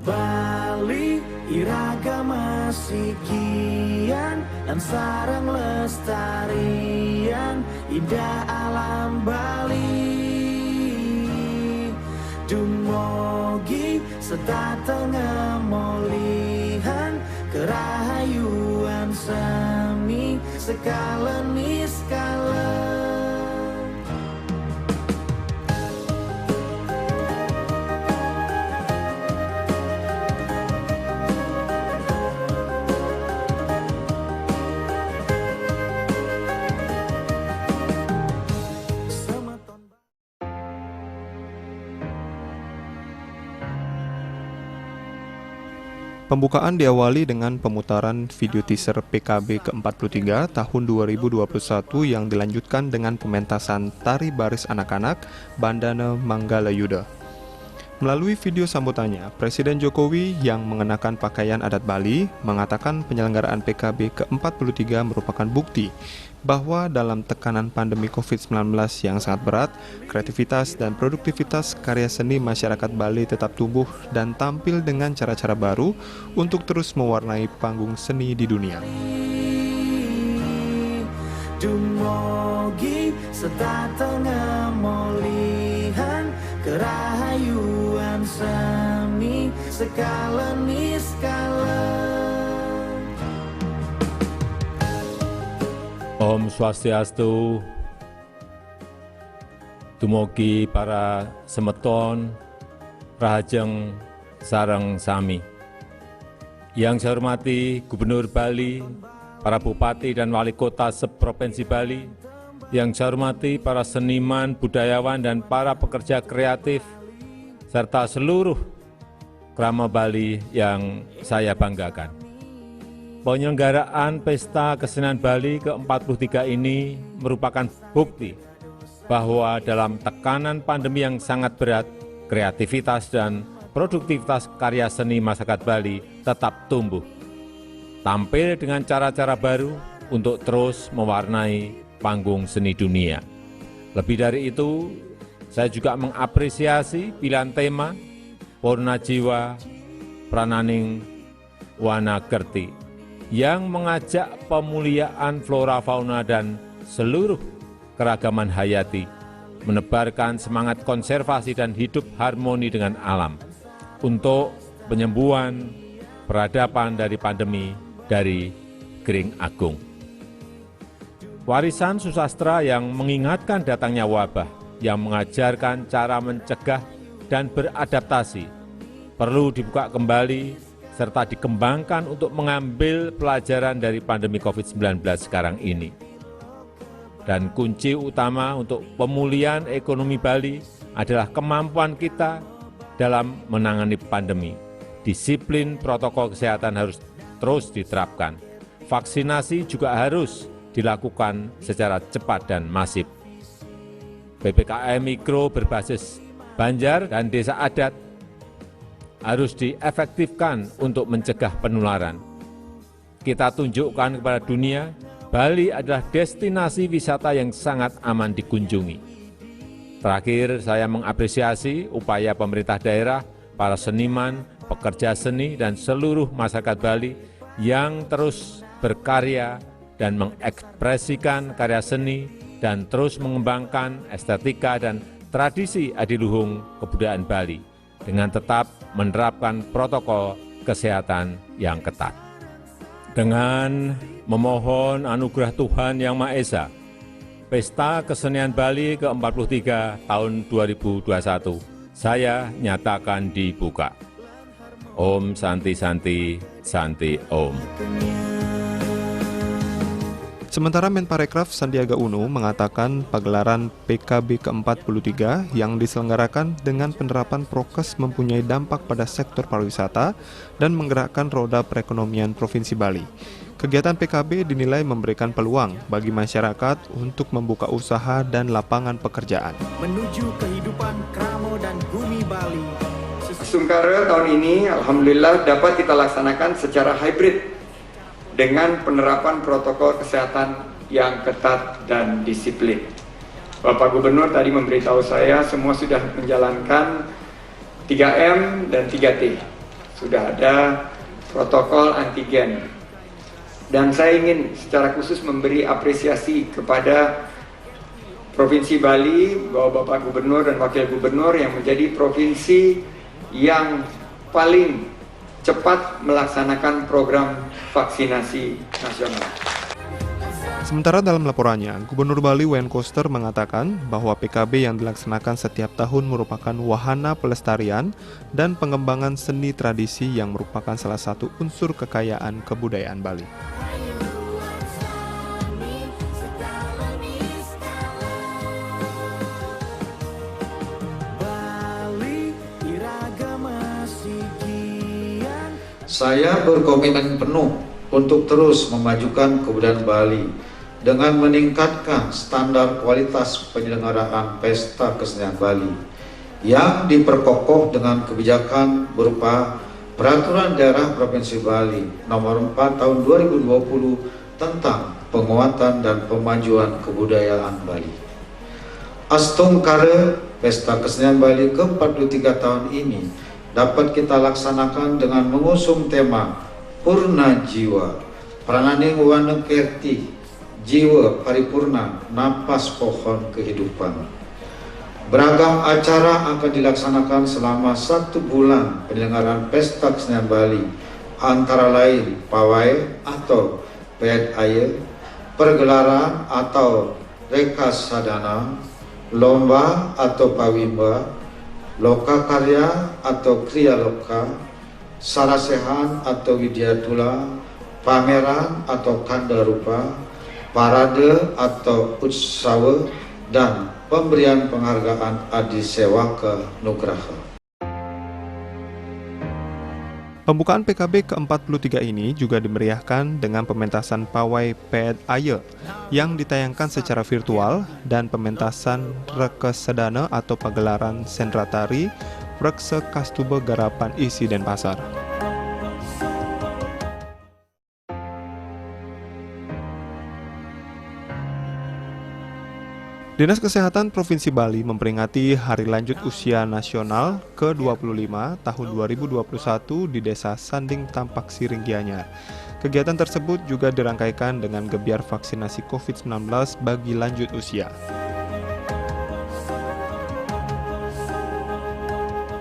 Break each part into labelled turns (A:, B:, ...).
A: Bali iragama sikian dan sarang lestarian indah alam Bali. Dumugi sedatengah molihan kerahayuan semi skala niskala.
B: Pembukaan diawali dengan pemutaran video teaser PKB ke-43 tahun 2021 yang dilanjutkan dengan pementasan tari baris anak-anak Bandana Manggalayuda. Melalui video sambutannya, Presiden Jokowi yang mengenakan pakaian adat Bali mengatakan penyelenggaraan PKB ke-43 merupakan bukti bahwa dalam tekanan pandemi COVID-19 yang sangat berat, kreativitas dan produktivitas karya seni masyarakat Bali tetap tumbuh dan tampil dengan cara-cara baru untuk terus mewarnai panggung seni di dunia.
A: Dumugi sedatengah molihan kerahayuan semi skala niskala.
C: Om Swastiastu, dumugi para semeton, rahajeng sareng sami. Yang saya hormati Gubernur Bali, para bupati dan wali kota seprovinsi Bali, yang saya hormati para seniman, budayawan, dan para pekerja kreatif, serta seluruh krama Bali yang saya banggakan. Penyelenggaraan Pesta Kesenian Bali ke-43 ini merupakan bukti bahwa dalam tekanan pandemi yang sangat berat, kreativitas dan produktivitas karya seni masyarakat Bali tetap tumbuh. Tampil dengan cara-cara baru untuk terus mewarnai panggung seni dunia. Lebih dari itu, saya juga mengapresiasi pilihan tema Purna Jiwa Prananing Wana Kerti yang mengajak pemuliaan flora fauna dan seluruh keragaman hayati, menebarkan semangat konservasi dan hidup harmoni dengan alam untuk penyembuhan peradaban dari pandemi dari Gering Agung. Warisan susastra yang mengingatkan datangnya wabah, yang mengajarkan cara mencegah dan beradaptasi, perlu dibuka kembali serta dikembangkan untuk mengambil pelajaran dari pandemi COVID-19 sekarang ini. Dan kunci utama untuk pemulihan ekonomi Bali adalah kemampuan kita dalam menangani pandemi. Disiplin protokol kesehatan harus terus diterapkan. Vaksinasi juga harus dilakukan secara cepat dan masif. PPKM Mikro berbasis Banjar dan Desa Adat harus diefektifkan untuk mencegah penularan. Kita tunjukkan kepada dunia, Bali adalah destinasi wisata yang sangat aman dikunjungi. Terakhir, saya mengapresiasi upaya pemerintah daerah, para seniman, pekerja seni, dan seluruh masyarakat Bali yang terus berkarya dan mengekspresikan karya seni dan terus mengembangkan estetika dan tradisi adiluhung kebudayaan Bali dengan tetap menerapkan protokol kesehatan yang ketat. Dengan memohon anugerah Tuhan Yang Maha Esa, Pesta Kesenian Bali ke-43 tahun 2021, saya nyatakan dibuka. Om Santi Santi Santi Om.
B: Sementara Menparekraf Sandiaga Uno mengatakan pagelaran PKB ke-43 yang diselenggarakan dengan penerapan prokes mempunyai dampak pada sektor pariwisata dan menggerakkan roda perekonomian Provinsi Bali. Kegiatan PKB dinilai memberikan peluang bagi masyarakat untuk membuka usaha dan lapangan pekerjaan.
A: Menuju kehidupan kramo dan bumi Bali.
D: Sungkara tahun ini alhamdulillah dapat kita laksanakan secara hybrid dengan penerapan protokol kesehatan yang ketat dan disiplin. Bapak Gubernur tadi memberitahu saya semua sudah menjalankan 3M dan 3T. sudah ada protokol antigen. Dan saya ingin secara khusus memberi apresiasi kepada Provinsi Bali, bahwa Bapak Gubernur dan Wakil Gubernur yang menjadi provinsi yang paling cepat melaksanakan program vaksinasi nasional.
B: Sementara dalam laporannya, Gubernur Bali Wayan Koster mengatakan bahwa PKB yang dilaksanakan setiap tahun merupakan wahana pelestarian dan pengembangan seni tradisi yang merupakan salah satu unsur kekayaan kebudayaan Bali.
E: Saya berkomitmen penuh untuk terus memajukan kebudayaan Bali dengan meningkatkan standar kualitas penyelenggaraan Pesta Kesenian Bali yang diperkokoh dengan kebijakan berupa Peraturan Daerah Provinsi Bali Nomor 4 Tahun 2020 tentang penguatan dan pemajuan kebudayaan Bali. Astungkara Pesta Kesenian Bali ke-43 tahun ini dapat kita laksanakan dengan mengusung tema Purna Jiwa, Prananing Wana Kerti, Jiwa Paripurna, Napas Pohon Kehidupan. Beragam acara akan dilaksanakan selama 1 bulan penyelenggaraan Pesta Kesenian Bali, antara lain pawai atau ped air, pergelaran atau rekas sadana, lomba atau pawimba, loka karya atau kriya loka, sarasehan atau widyatula, pameran atau kanda rupa, parade atau utsawa, dan pemberian penghargaan Adi Sewaka Nugraha.
B: Pembukaan PKB ke-43 ini juga dimeriahkan dengan pementasan pawai Ped Aye yang ditayangkan secara virtual dan pementasan Rekesedana atau pagelaran Sendratari Rekse Kastube Garapan Isi Denpasar. Dinas Kesehatan Provinsi Bali memperingati Hari Lanjut Usia Nasional ke-25 tahun 2021 di Desa Sanding Tampak Siring Gianyar. Kegiatan tersebut juga dirangkaikan dengan gebiar vaksinasi COVID-19 bagi lanjut usia.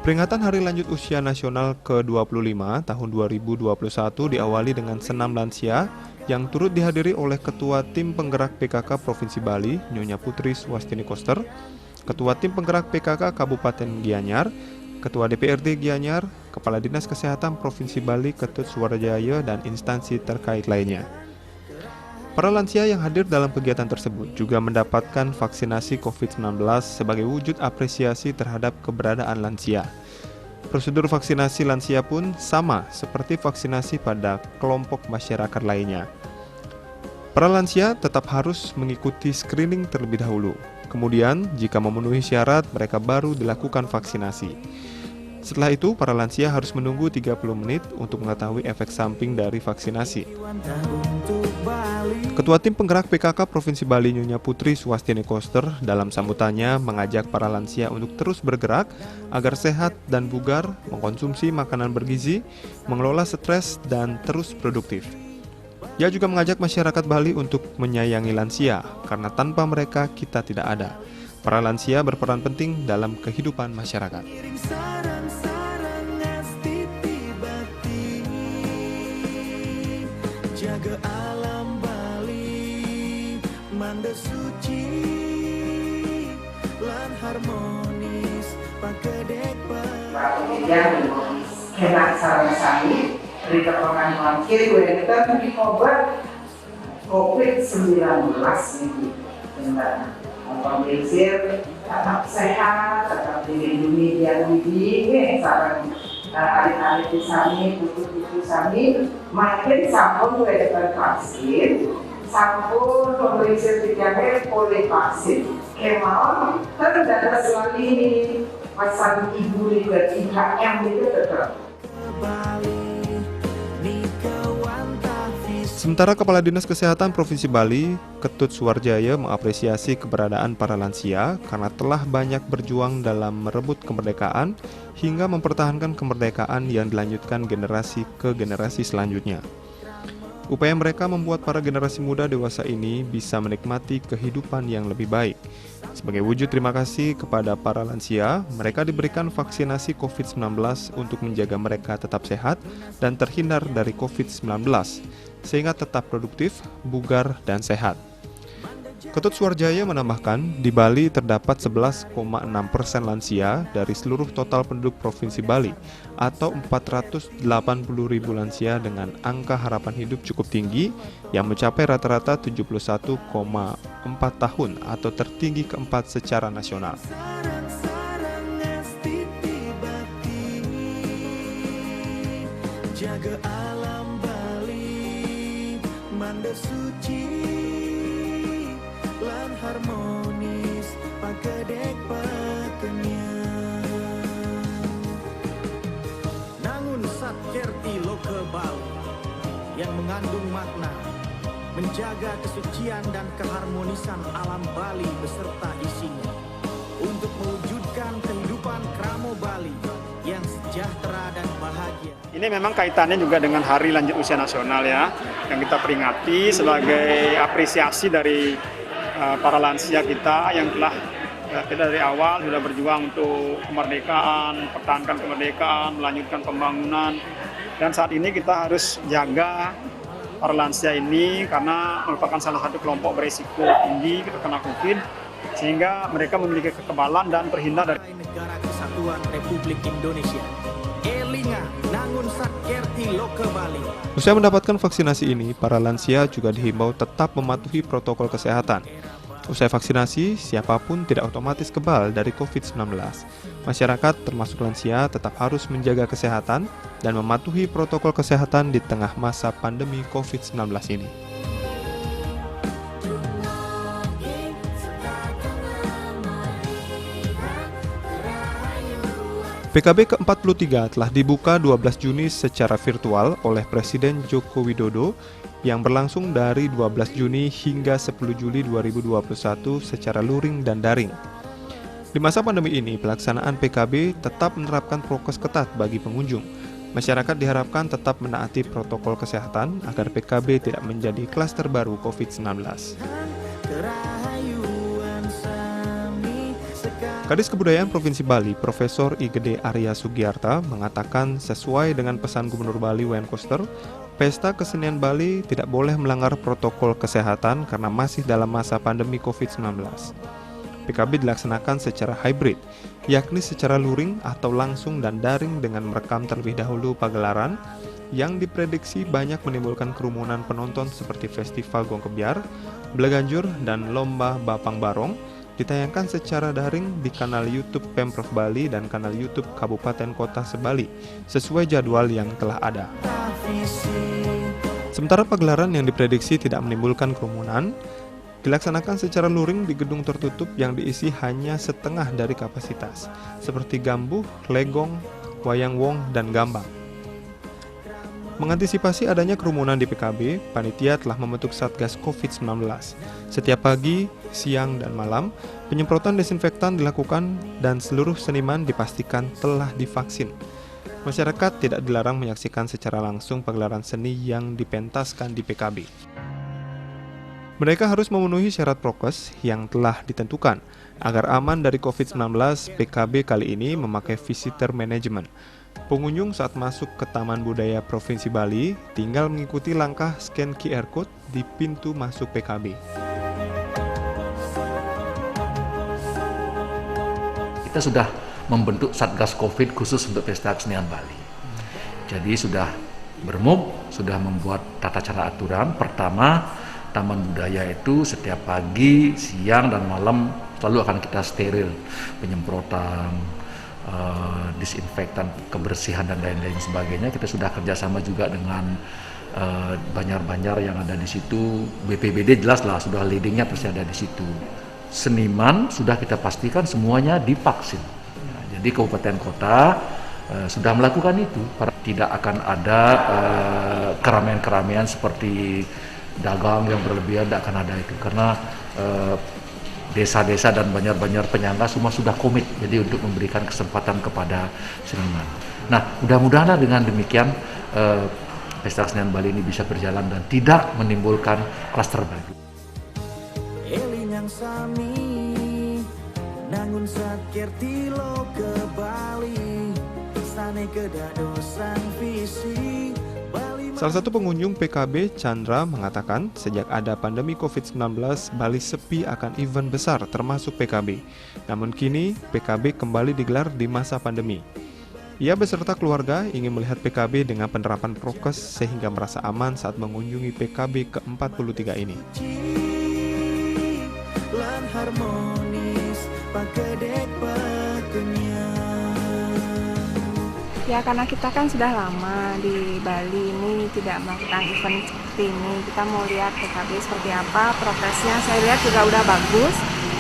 B: Peringatan Hari Lanjut Usia Nasional ke-25 tahun 2021 diawali dengan senam lansia yang turut dihadiri oleh Ketua Tim Penggerak PKK Provinsi Bali, Nyonya Putri Swastini Koster, Ketua Tim Penggerak PKK Kabupaten Gianyar, Ketua DPRD Gianyar, Kepala Dinas Kesehatan Provinsi Bali Ketut Suwarjaya, dan instansi terkait lainnya. Para lansia yang hadir dalam kegiatan tersebut juga mendapatkan vaksinasi COVID-19 sebagai wujud apresiasi terhadap keberadaan lansia. Prosedur vaksinasi lansia pun sama seperti vaksinasi pada kelompok masyarakat lainnya. Para lansia tetap harus mengikuti screening terlebih dahulu. Kemudian, jika memenuhi syarat, mereka baru dilakukan vaksinasi. Setelah itu, para lansia harus menunggu 30 menit untuk mengetahui efek samping dari vaksinasi. Ketua Tim Penggerak PKK Provinsi Bali Nyonya Putri Swastini Koster dalam sambutannya mengajak para lansia untuk terus bergerak agar sehat dan bugar, mengkonsumsi makanan bergizi, mengelola stres, dan terus produktif. Ia juga mengajak masyarakat Bali untuk menyayangi lansia, karena tanpa mereka kita tidak ada. Para lansia berperan penting dalam kehidupan masyarakat.
A: Jaga alam Bali, manda suci, lan harmonis, pagedek
F: Yang kena sarang sami, berita penganuan kiri, kita mungkin obat COVID-19 ini. Benar. Pembelajar tetap sehat, tetap dilindungi yang ini, sarang adik-adik di sini, putu-putu sini, makin sampun wedekan vaksin, sampun pemberi sertifikat oleh vaksin. Kemauan terdapat selalu ini pasal ibu juga 3M itu tetap.
B: Sementara Kepala Dinas Kesehatan Provinsi Bali, Ketut Suwarjaya, mengapresiasi keberadaan para lansia karena telah banyak berjuang dalam merebut kemerdekaan hingga mempertahankan kemerdekaan yang dilanjutkan generasi ke generasi selanjutnya. Upaya mereka membuat para generasi muda dewasa ini bisa menikmati kehidupan yang lebih baik. Sebagai wujud terima kasih kepada para lansia, mereka diberikan vaksinasi COVID-19 untuk menjaga mereka tetap sehat dan terhindar dari COVID-19, sehingga tetap produktif, bugar, dan sehat. Ketut Suwarjaya menambahkan, di Bali terdapat 11,6% lansia dari seluruh total penduduk Provinsi Bali, atau 480.000 lansia dengan angka harapan hidup cukup tinggi yang mencapai rata-rata 71,4 tahun atau tertinggi keempat secara nasional.
A: Jaga alam Bali, manda suci, lan harmonis, pagedek pekenyang. Nangun Satkerti Loka Bali yang mengandung makna menjaga kesucian dan keharmonisan alam Bali beserta isinya untuk mewujudkan kehidupan Kramo Bali yang sejahtera dan bahagia.
G: Ini memang kaitannya juga dengan Hari Lanjut Usia Nasional ya, yang kita peringati sebagai apresiasi dari para lansia kita yang telah dari awal sudah berjuang untuk kemerdekaan, pertahankan kemerdekaan, melanjutkan pembangunan, dan saat ini kita harus jaga para lansia ini karena merupakan salah satu kelompok berisiko tinggi terkena COVID, sehingga mereka memiliki kekebalan dan terhindar dari
A: Negara Kesatuan Republik Indonesia. Elinga Nangun Satkerti Loka Bali.
B: Usai mendapatkan vaksinasi ini, para lansia juga dihimbau tetap mematuhi protokol kesehatan. Usai vaksinasi, siapapun tidak otomatis kebal dari COVID-19. Masyarakat termasuk lansia tetap harus menjaga kesehatan dan mematuhi protokol kesehatan di tengah masa pandemi COVID-19 ini. PKB ke-43 telah dibuka 12 Juni secara virtual oleh Presiden Joko Widodo yang berlangsung dari 12 Juni hingga 10 Juli 2021 secara luring dan daring. Di masa pandemi ini, pelaksanaan PKB tetap menerapkan prokes ketat bagi pengunjung. Masyarakat diharapkan tetap menaati protokol kesehatan agar PKB tidak menjadi klaster baru COVID-19. Kadis Kebudayaan Provinsi Bali, Profesor I Gede Arya Sugiarta, mengatakan sesuai dengan pesan Gubernur Bali Wayan Koster, Pesta Kesenian Bali tidak boleh melanggar protokol kesehatan karena masih dalam masa pandemi COVID-19. PKB dilaksanakan secara hybrid, yakni secara luring atau langsung dan daring dengan merekam terlebih dahulu pagelaran yang diprediksi banyak menimbulkan kerumunan penonton seperti Festival Gong Kebiar, Bleganjur, dan Lomba Bapang Barong, ditayangkan secara daring di kanal YouTube Pemprov Bali dan kanal YouTube Kabupaten Kota Sebali sesuai jadwal yang telah ada. Sementara pagelaran yang diprediksi tidak menimbulkan kerumunan dilaksanakan secara luring di gedung tertutup yang diisi hanya setengah dari kapasitas, seperti Gambuh, Legong, Wayang Wong, dan Gambang. Mengantisipasi adanya kerumunan di PKB, panitia telah membentuk Satgas COVID-19. Setiap pagi, siang, dan malam, penyemprotan desinfektan dilakukan dan seluruh seniman dipastikan telah divaksin. Masyarakat tidak dilarang menyaksikan secara langsung pagelaran seni yang dipentaskan di PKB. Mereka harus memenuhi syarat prokes yang telah ditentukan. Agar aman dari COVID-19, PKB kali ini memakai visitor management. Pengunjung saat masuk ke Taman Budaya Provinsi Bali tinggal mengikuti langkah scan QR Code di pintu masuk PKB.
H: Kita sudah membentuk Satgas COVID khusus untuk Pesta Kesenian Bali. Jadi sudah bermuk, sudah membuat tata cara aturan. Pertama, Taman Budaya itu setiap pagi, siang, dan malam selalu akan kita steril, penyemprotan, disinfektan, kebersihan, dan lain-lain sebagainya. Kita sudah kerjasama juga dengan banjar-banjar yang ada di situ. BPBD jelas lah, sudah leadingnya pasti ada di situ. Seniman sudah kita pastikan semuanya divaksin. Jadi kabupaten kota sudah melakukan itu. Tidak akan ada keramaian-keramaian seperti dagang yang berlebihan tidak akan ada itu, karena desa-desa dan banjar-banjar penyangga semua sudah komit jadi untuk memberikan kesempatan kepada seniman. Nah, mudah-mudahan dengan demikian Pesta Kesenian Bali ini bisa berjalan dan tidak menimbulkan klaster baru.
A: Elingang sami nangun sakir tilo ke Bali sane kedadosan visi Bali.
B: Salah satu pengunjung PKB, Chandra, mengatakan sejak ada pandemi COVID-19, Bali sepi akan event besar termasuk PKB. Namun kini PKB kembali digelar di masa pandemi. Ia beserta keluarga ingin melihat PKB dengan penerapan prokes sehingga merasa aman saat mengunjungi PKB ke-43 ini.
A: Lan harmonis pagedek pakenyang.
I: Ya, karena kita kan sudah lama di Bali ini tidak melakukan event seperti ini. Kita mau lihat PKB seperti apa, prokesnya saya lihat juga udah bagus.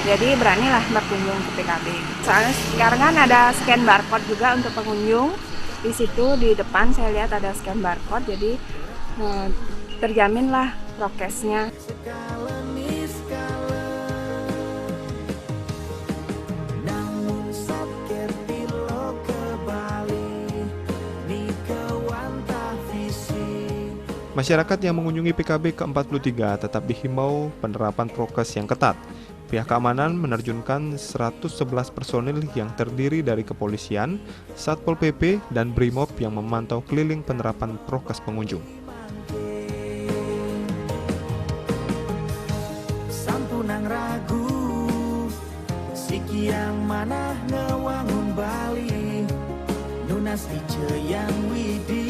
I: Jadi beranilah berkunjung ke PKB. Soalnya sekarang kan ada scan barcode juga untuk pengunjung. Di situ di depan saya lihat ada scan barcode, jadi terjaminlah prokesnya.
B: Masyarakat yang mengunjungi PKB ke-43 tetap dihimbau penerapan prokes yang ketat. Pihak keamanan menerjunkan 111 personil yang terdiri dari kepolisian, Satpol PP, dan Brimob yang memantau keliling penerapan prokes pengunjung.
A: Sampunang ragu, sikiang manah ngewangun Bali, nunas iceyang widi.